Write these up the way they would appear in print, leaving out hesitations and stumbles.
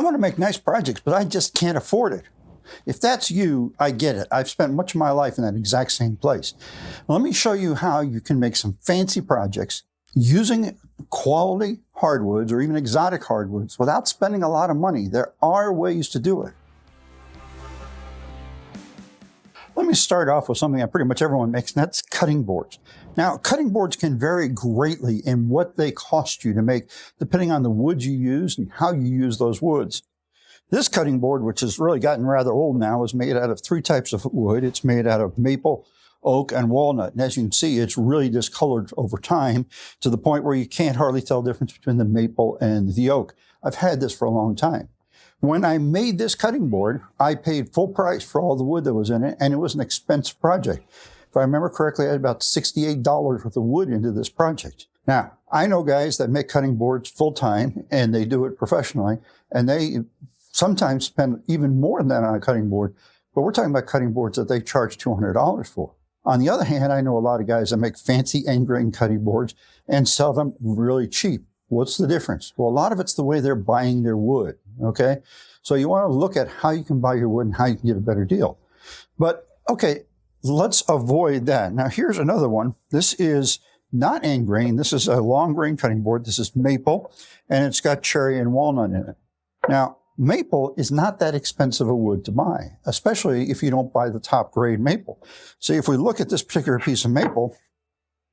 want to make nice projects, but I just can't afford it. If that's you, I get it. I've spent much of my life in that exact same place. Let me show you how you can make some fancy projects using quality hardwoods or even exotic hardwoods without spending a lot of money. There are ways to do it. Let me start off with something that pretty much everyone makes, and that's cutting boards. Now, cutting boards can vary greatly in what they cost you to make, depending on the woods you use and how you use those woods. This cutting board, which has really gotten rather old now, is made out of 3 types of wood. It's made out of maple, oak, and walnut. And as you can see, it's really discolored over time to the point where you can't hardly tell the difference between the maple and the oak. I've had this for a long time. When I made this cutting board, I paid full price for all the wood that was in it, and it was an expensive project. If I remember correctly, I had about $68 worth of wood into this project. Now, I know guys that make cutting boards full-time, and they do it professionally, and they sometimes spend even more than that on a cutting board, but we're talking about cutting boards that they charge $200 for. On the other hand, I know a lot of guys that make fancy end grain cutting boards and sell them really cheap. What's the difference? Well, a lot of it's the way they're buying their wood, okay? So you want to look at how you can buy your wood and how you can get a better deal. But, okay, let's avoid that. Now, here's another one. This is not end grain. This is a long grain cutting board. This is maple, and it's got cherry and walnut in it. Now, maple is not that expensive a wood to buy, especially if you don't buy the top grade maple. See, if we look at this particular piece of maple,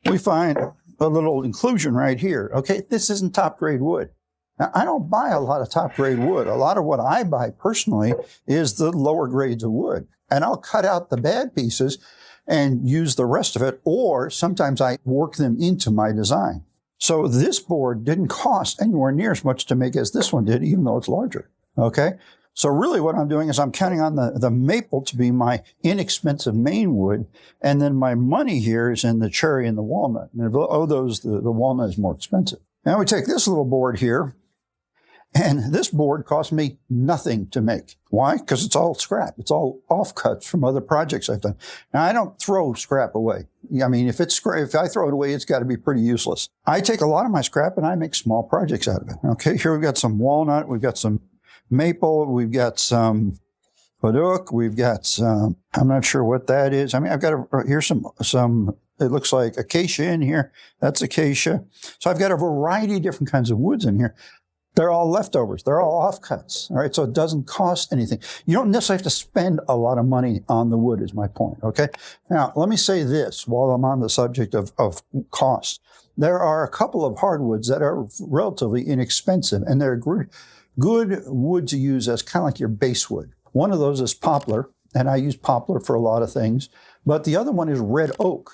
we find a little inclusion right here. Okay, this isn't top grade wood. Now, I don't buy a lot of top grade wood. A lot of what I buy personally is the lower grades of wood. And I'll cut out the bad pieces and use the rest of it, or sometimes I work them into my design. So this board didn't cost anywhere near as much to make as this one did, even though it's larger. Okay, so really what I'm doing is I'm counting on the maple to be my inexpensive main wood, and then my money here is in the cherry and the walnut. And of those, the walnut is more expensive. Now we take this little board here, and this board cost me nothing to make. Why? Because it's all scrap. It's all offcuts from other projects I've done. Now, I don't throw scrap away. I mean, if I throw it away, it's got to be pretty useless. I take a lot of my scrap and I make small projects out of it. Okay, here we've got some walnut, we've got some maple, we've got some oak, we've got some, I'm not sure what that is. I mean, I've got here's some, it looks like acacia in here. That's acacia. So I've got a variety of different kinds of woods in here. They're all leftovers. They're all offcuts. All right. So it doesn't cost anything. You don't necessarily have to spend a lot of money on the wood is my point. Okay. Now, let me say this while I'm on the subject of cost. There are a couple of hardwoods that are relatively inexpensive, and they're good wood to use as kind of like your base wood. One of those is poplar, and I use poplar for a lot of things. But the other one is red oak.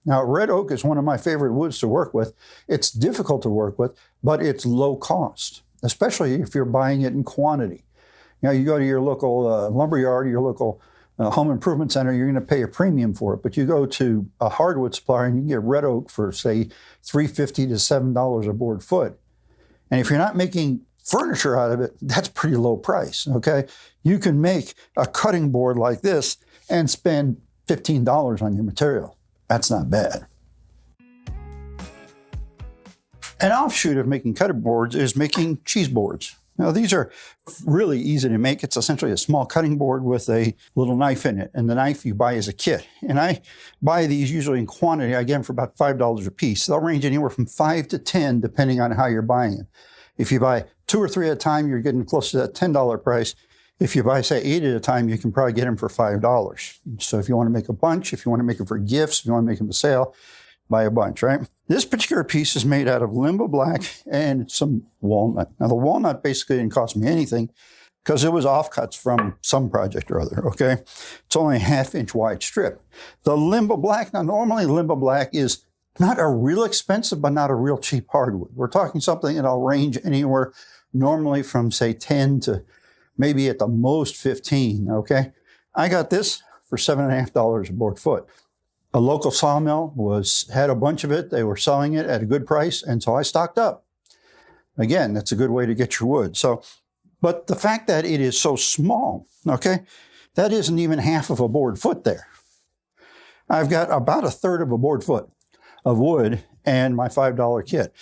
Now, red oak is one of my favorite woods to work with. It's difficult to work with, but it's low cost, especially if you're buying it in quantity. You know, you go to your local lumberyard, your local home improvement center, you're going to pay a premium for it. But you go to a hardwood supplier and you can get red oak for, say, $3.50 to $7 a board foot. And if you're not making furniture out of it, that's pretty low price, okay? You can make a cutting board like this and spend $15 on your material. That's not bad. An offshoot of making cutting boards is making cheese boards. Now, these are really easy to make. It's essentially a small cutting board with a little knife in it, and the knife you buy as a kit. And I buy these usually in quantity. I get them for about $5 a piece. They'll range anywhere from 5 to 10, depending on how you're buying them. If you buy 2 or 3 at a time, you're getting close to that $10 price. If you buy, say, 8 at a time, you can probably get them for $5. So if you want to make a bunch, if you want to make them for gifts, if you want to make them for sale, buy a bunch, right? This particular piece is made out of limbo black and some walnut. Now, the walnut basically didn't cost me anything because it was offcuts from some project or other, okay? It's only a 1/2-inch wide strip. The limbo black, now normally limbo black is not a real expensive, but not a real cheap hardwood. We're talking something that'll range anywhere normally from, say, 10 to maybe at the most 15, okay? I got this for $7.50 a board foot. A local sawmill had a bunch of it. They were selling it at a good price, and so I stocked up. Again, that's a good way to get your wood. So, but the fact that it is so small, okay, that isn't even half of a board foot there. I've got about 1/3 of a board foot of wood and my $5 kit.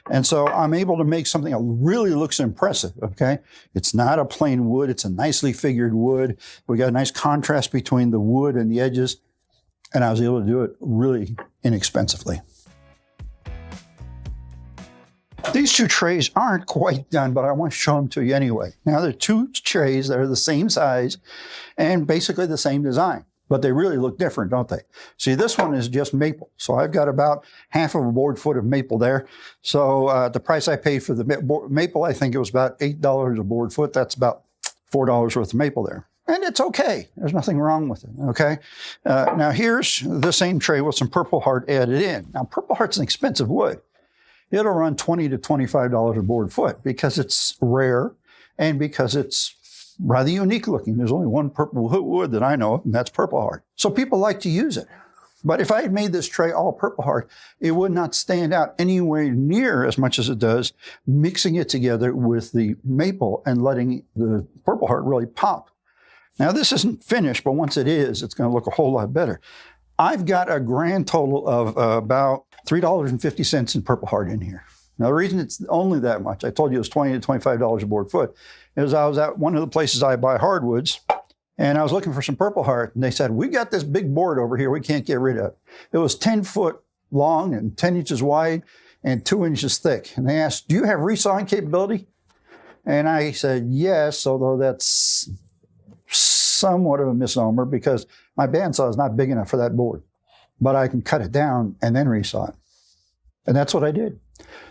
And so I'm able to make something that really looks impressive, okay? It's not a plain wood. It's a nicely figured wood. We got a nice contrast between the wood and the edges, and I was able to do it really inexpensively. These two trays aren't quite done, but I want to show them to you anyway. Now, they're two trays that are the same size and basically the same design, but they really look different, don't they? See, this one is just maple. So I've got about half of a board foot of maple there. So the price I paid for the maple, I think it was about $8 a board foot. That's about $4 worth of maple there. And it's okay. There's nothing wrong with it, okay? Now, here's the same tray with some Purple Heart added in. Now, Purple Heart's an expensive wood. It'll run $20 to $25 a board foot because it's rare and because it's rather unique looking. There's only one purple wood that I know of, and that's Purple Heart. So people like to use it. But if I had made this tray all Purple Heart, it would not stand out anywhere near as much as it does mixing it together with the maple and letting the Purple Heart really pop. Now, this isn't finished, but once it is, it's going to look a whole lot better. I've got a grand total of about $3.50 in Purple Heart in here. Now, the reason it's only that much, I told you it was $20 to $25 a board foot, is I was at one of the places I buy hardwoods, and I was looking for some Purple Heart, and they said, we got this big board over here we can't get rid of. It was 10 foot long and 10 inches wide and 2 inches thick. And they asked, do you have resawing capability? And I said, yes, although that's somewhat of a misnomer because my bandsaw is not big enough for that board, but I can cut it down and then resaw it. And that's what I did.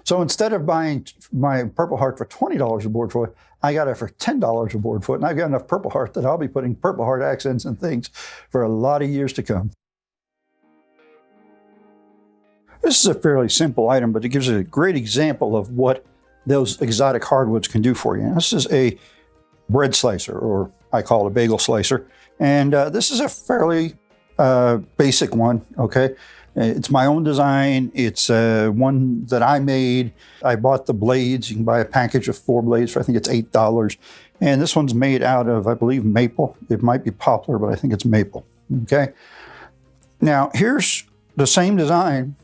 So instead of buying my Purple Heart for $20 a board foot, I got it for $10 a board foot. And I've got enough Purple Heart that I'll be putting Purple Heart accents and things for a lot of years to come. This is a fairly simple item, but it gives a great example of what those exotic hardwoods can do for you. This is a bread slicer, or I call it a bagel slicer. And this is a fairly basic one, okay? It's my own design. It's one that I made. I bought the blades. You can buy a package of 4 blades for, I think it's $8. And this one's made out of, I believe, maple. It might be poplar, but I think it's maple, okay? Now, here's the same design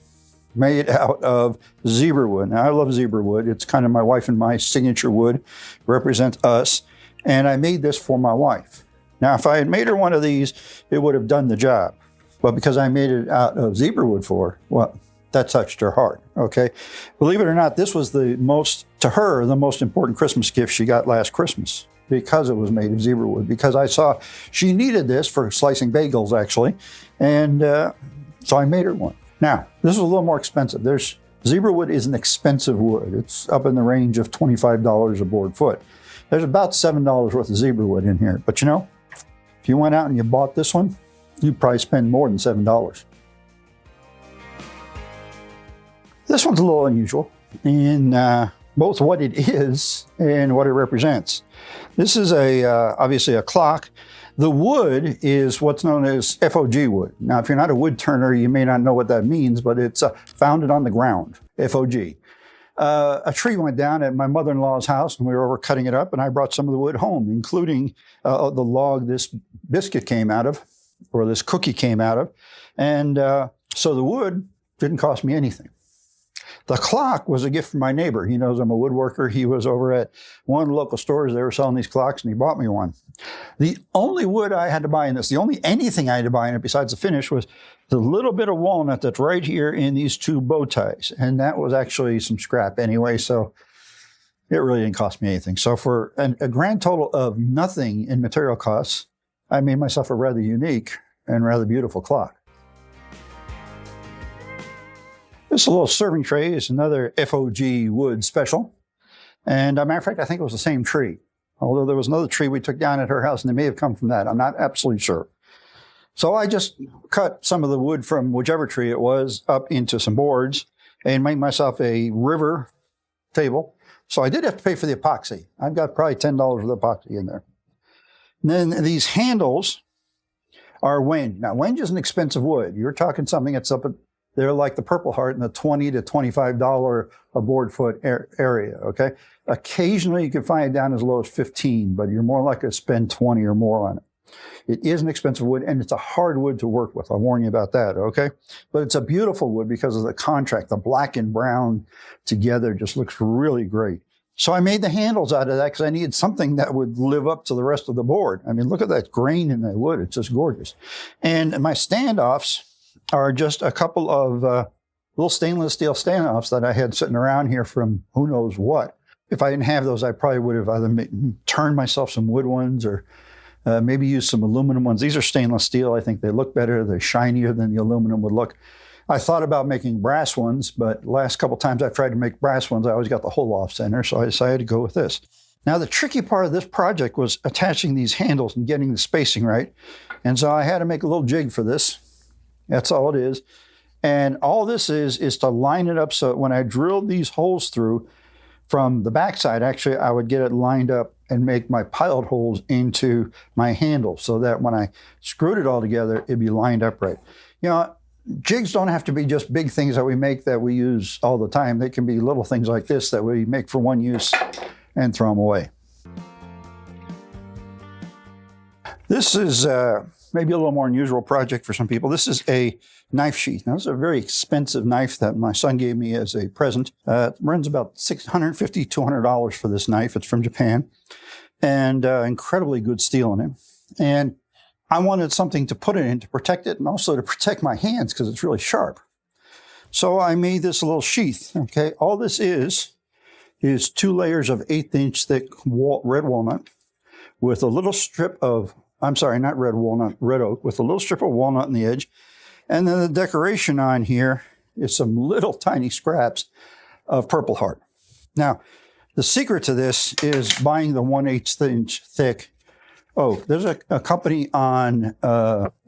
made out of zebra wood. Now, I love zebra wood. It's kind of my wife and my signature wood, represents us. And I made this for my wife. Now, if I had made her one of these, it would have done the job. But because I made it out of zebra wood for her, well, that touched her heart, okay? Believe it or not, this was the most important Christmas gift she got last Christmas because it was made of zebra wood, because I saw she needed this for slicing bagels, actually. And so I made her one. Now, this is a little more expensive. Zebra wood is an expensive wood. It's up in the range of $25 a board foot. There's about $7 worth of zebra wood in here. But you know, if you went out and you bought this one, you'd probably spend more than $7. This one's a little unusual in both what it is and what it represents. This is obviously a clock. The wood is what's known as FOG wood. Now, if you're not a wood turner, you may not know what that means, but it's founded on the ground, FOG. A tree went down at my mother-in-law's house, and we were over cutting it up, and I brought some of the wood home, including the log this biscuit came out of, or this cookie came out of. And so the wood didn't cost me anything. The clock was a gift from my neighbor. He knows I'm a woodworker. He was over at one of the local stores. They were selling these clocks, and he bought me one. The only wood I had to buy in this, anything I had to buy in it besides the finish was the little bit of walnut that's right here in these 2 bow ties. And that was actually some scrap anyway, so it really didn't cost me anything. So for a grand total of nothing in material costs, I made myself a rather unique and rather beautiful clock. This little serving tray is another FOG wood special. And as a matter of fact, I think it was the same tree. Although there was another tree we took down at her house, and they may have come from that. I'm not absolutely sure. So I just cut some of the wood from whichever tree it was up into some boards and made myself a river table. So I did have to pay for the epoxy. I've got probably $10 worth of epoxy in there. And then these handles are wenge. Now, wenge is an expensive wood. You're talking something that's up at, they're like the Purple Heart in the $20 to $25 a board foot area, okay? Occasionally you can find it down as low as 15, but you're more likely to spend 20 or more on it. It is an expensive wood, and it's a hard wood to work with. I'll warn you about that, okay? But it's a beautiful wood because of the contrast. The black and brown together just looks really great. So I made the handles out of that because I needed something that would live up to the rest of the board. I mean, look at that grain in that wood. It's just gorgeous. And my standoffs are just a couple of little stainless steel standoffs that I had sitting around here from who knows what. If I didn't have those, I probably would have either turned myself some wood ones or maybe use some aluminum ones. These are stainless steel. I think they look better. They're shinier than the aluminum would look. I thought about making brass ones, but the last couple times I've tried to make brass ones, I always got the hole off center, so I decided to go with this. Now, the tricky part of this project was attaching these handles and getting the spacing right. And so I had to make a little jig for this. That's all it is. And all this is to line it up so when I drilled these holes through from the backside, actually, I would get it lined up and make my pilot holes into my handle so that when I screwed it all together, it'd be lined up right. You know, jigs don't have to be just big things that we make that we use all the time. They can be little things like this that we make for one use and throw them away. This is maybe a little more unusual project for some people. This is a knife sheath. Now, this is a very expensive knife that my son gave me as a present. It runs about $650, $200 for this knife. It's from Japan, and incredibly good steel in it. And I wanted something to put it in to protect it and also to protect my hands because it's really sharp. So I made this little sheath, okay? All this is 2 layers of 1/8-inch thick red walnut with a little strip of, I'm sorry, not red walnut, red oak, with a little strip of walnut on the edge. And then the decoration on here is some little tiny scraps of purple heart. Now, the secret to this is buying the 1/8-inch thick oak. There's a company on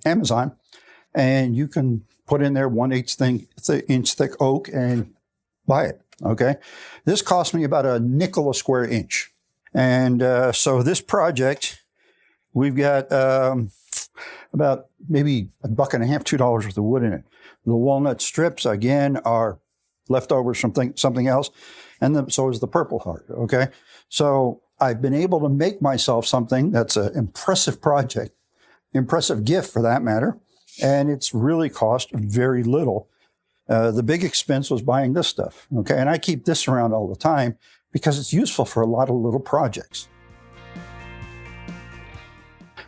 Amazon, and you can put in there 1/8-inch thick oak and buy it, okay? This cost me about a nickel a square inch. And so this project, we've got about maybe $1.50, $2 worth of wood in it. The walnut strips, again, are leftovers from something else, and so is the purple heart, okay? So I've been able to make myself something that's an impressive project, impressive gift for that matter, and it's really cost very little. The big expense was buying this stuff, okay? And I keep this around all the time because it's useful for a lot of little projects.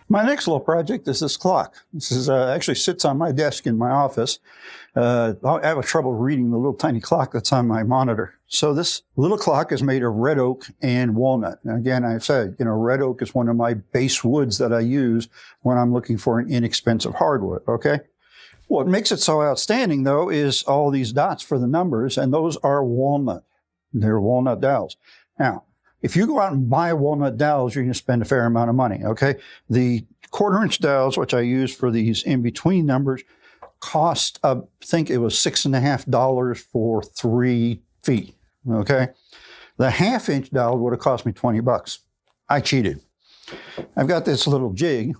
My next little project is this clock. This is actually sits on my desk in my office. I have trouble reading the little tiny clock that's on my monitor. So this little clock is made of red oak and walnut. And again, I said, red oak is one of my base woods that I use when I'm looking for an inexpensive hardwood, okay? What makes it so outstanding, though, is all these dots for the numbers, and those are walnut. They're walnut dowels. Now, if you go out and buy walnut dowels, you're going to spend a fair amount of money, okay? The 1/4-inch dowels, which I use for these in-between numbers, cost, I think it was $6.50 for 3 feet, okay? The 1/2-inch dowel would have cost me $20. I cheated. I've got this little jig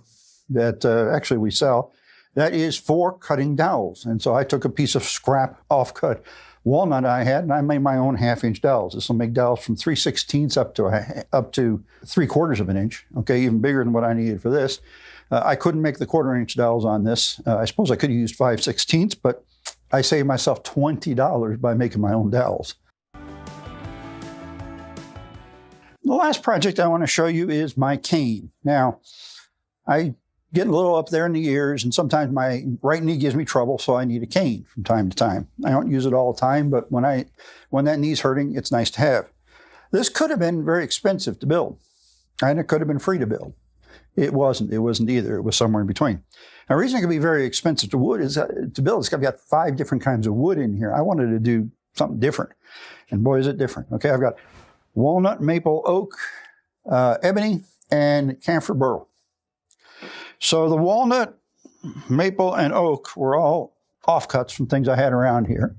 that actually we sell that is for cutting dowels. And so I took a piece of scrap off-cut walnut I had, and I made my own 1/2-inch dowels. This will make dowels from 3/16 up to 3/4 of an inch, okay, even bigger than what I needed for this. I couldn't make the 1/4-inch dowels on this. I suppose I could have used 5/16, but I saved myself $20 by making my own dowels. The last project I want to show you is my cane. Now, I get a little up there in the years, and sometimes my right knee gives me trouble, so I need a cane from time to time. I don't use it all the time, but when that knee's hurting, it's nice to have. This could have been very expensive to build, and it could have been free to build. It wasn't. It wasn't either. It was somewhere in between. Now, the reason it could be very expensive to build is I've got 5 different kinds of wood in here. I wanted to do something different, and boy, is it different. Okay, I've got walnut, maple, oak, ebony, and camphor burl. So the walnut, maple, and oak were all offcuts from things I had around here.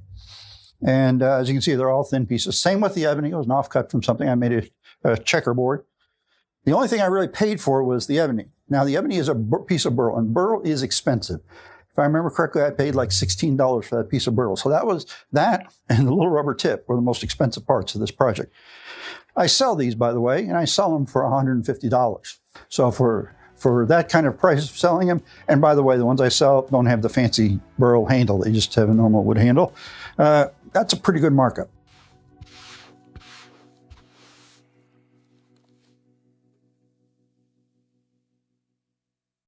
And as you can see, they're all thin pieces. Same with the ebony. It was an offcut from something. I made a checkerboard. The only thing I really paid for was the ebony. Now, the ebony is a piece of burl, and burl is expensive. If I remember correctly, I paid like $16 for that piece of burl. So that and the little rubber tip were the most expensive parts of this project. I sell these, by the way, and I sell them for $150. So for for that kind of price of selling them. And by the way, the ones I sell don't have the fancy burl handle. They just have a normal wood handle. That's a pretty good markup.